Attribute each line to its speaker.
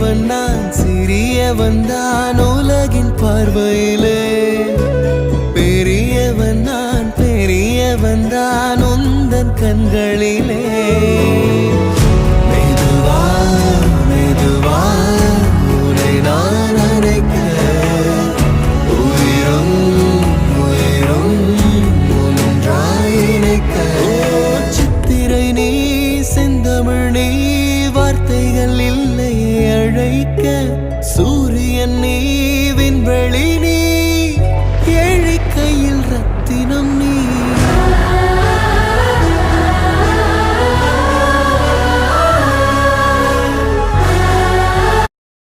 Speaker 1: பெரியவன் நான் சிறியவன் தான் உலகின் பார்வையிலே. பெரியவன் நான் பெரியவன் தான் உந்தன் கண்களிலே. மெதுவா மெதுவா உன்னை நான் அணைக்க உயிரும் உயிரும் ஒன்றாய் இணைக்க. சித்திரை நீ செந்தமிழ் நீ வார்த்தைகள் இல்லை அழைக்க. சூரியன் நீ விண்வெளி நீ